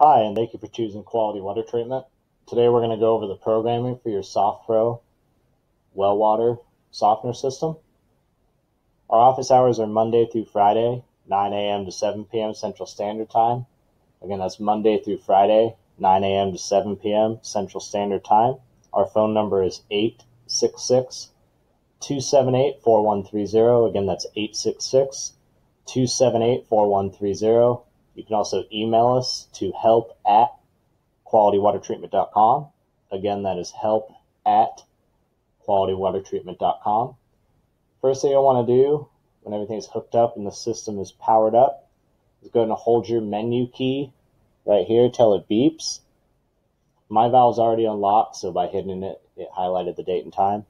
Hi, and thank you for choosing Quality Water Treatment. Today we're going to go over the programming for your SoftPro well water softener system. Our office hours are Monday through Friday, 9 a.m. to 7 p.m. Central Standard Time. Again, that's Monday through Friday, 9 a.m. to 7 p.m. Central Standard Time. Our phone number is 866-278-4130. Again, that's 866-278-4130. You can also email us to help@qualitywatertreatment.com. Again, that is help@qualitywatertreatment.com. First thing you'll want to do when everything's hooked up and the system is powered up is go ahead and hold your menu key right here till it beeps. My valve's already unlocked, so by hitting it, it highlighted the date and time.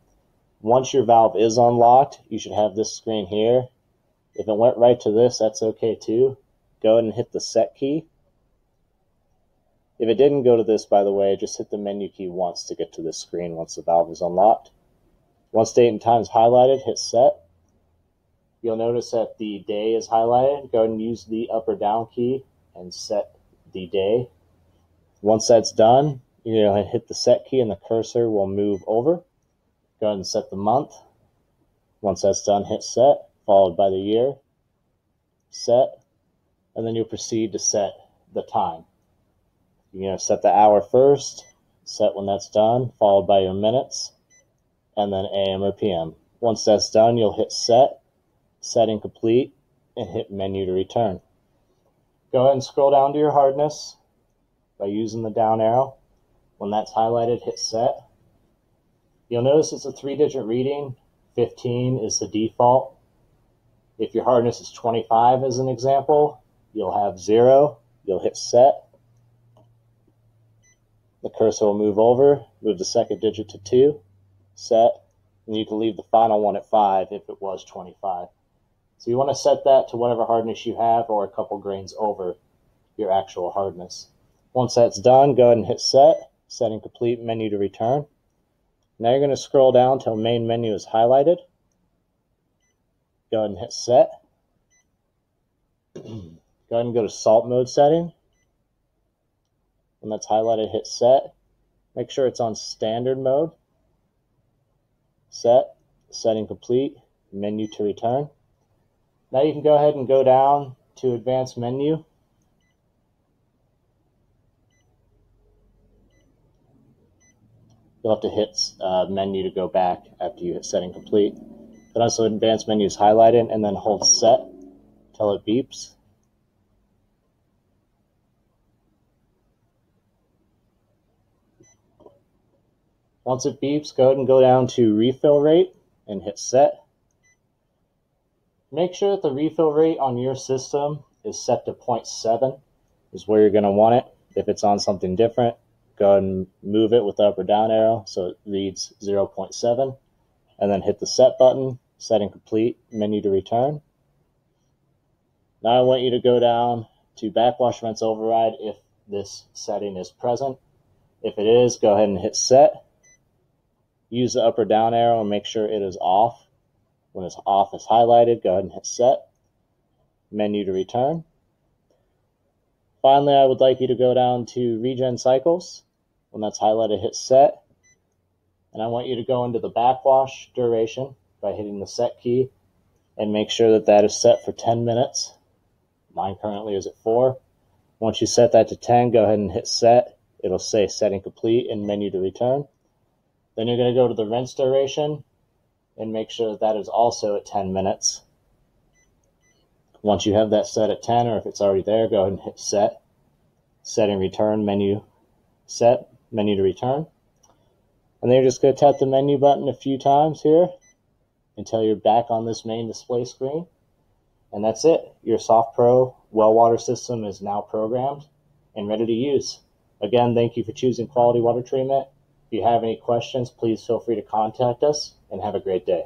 Once your valve is unlocked, you should have this screen here. If it went right to this, that's okay too. Go ahead and hit the set key. If it didn't go to this, by the way, just hit the menu key once to get to this screen once the valve is unlocked. Once date and time is highlighted, hit set. You'll notice that the day is highlighted. Go ahead and use the up or down key and set the day. Once that's done, you're going to hit the set key and the cursor will move over. Go ahead and set the month. Once that's done, hit set, followed by the year, set, and then you'll proceed to set the time. You're going to set the hour first, set when that's done, followed by your minutes, and then AM or PM. Once that's done, you'll hit set, setting complete, and hit menu to return. Go ahead and scroll down to your hardness by using the down arrow. When that's highlighted, hit set. You'll notice it's a 3-digit reading. 15 is the default. If your hardness is 25 as an example, you'll have 0. You'll hit set. The cursor will move over, move the second digit to 2, set, and you can leave the final one at 5 if it was 25. So you want to set that to whatever hardness you have or a couple grains over your actual hardness. Once that's done, go ahead and hit set, setting complete, menu to return. Now you're going to scroll down till main menu is highlighted. Go ahead and hit set. Go ahead and go to salt mode setting. When that's highlighted, hit set. Make sure it's on standard mode. Set, setting complete, menu to return. Now you can go ahead and go down to advanced menu. You'll have to hit menu to go back after you hit setting complete. But also advanced menu is highlighted and then hold set until it beeps. Once it beeps, go ahead and go down to refill rate and hit set. Make sure that the refill rate on your system is set to 0.7 is where you're going to want it. If it's on something different, go ahead and move it with the up or down arrow so it reads 0.7 and then hit the set button, setting complete, menu to return. Now I want you to go down to backwash vents override if this setting is present. If it is, go ahead and hit set. Use the up or down arrow and make sure it is off. When it's off, it's highlighted. Go ahead and hit set. Menu to return. Finally, I would like you to go down to Regen Cycles. When that's highlighted, hit set. And I want you to go into the backwash duration by hitting the set key and make sure that that is set for 10 minutes. Mine currently is at 4. Once you set that to 10, go ahead and hit set. It'll say setting complete and menu to return. Then you're going to go to the rinse duration and make sure that that is also at 10 minutes. Once you have that set at 10, or if it's already there, go ahead and hit set, setting return, menu, set, menu to return. And then you're just going to tap the menu button a few times here until you're back on this main display screen. And that's it. Your SoftPro well water system is now programmed and ready to use. Again, thank you for choosing Quality Water Treatment. If you have any questions, please feel free to contact us, and have a great day.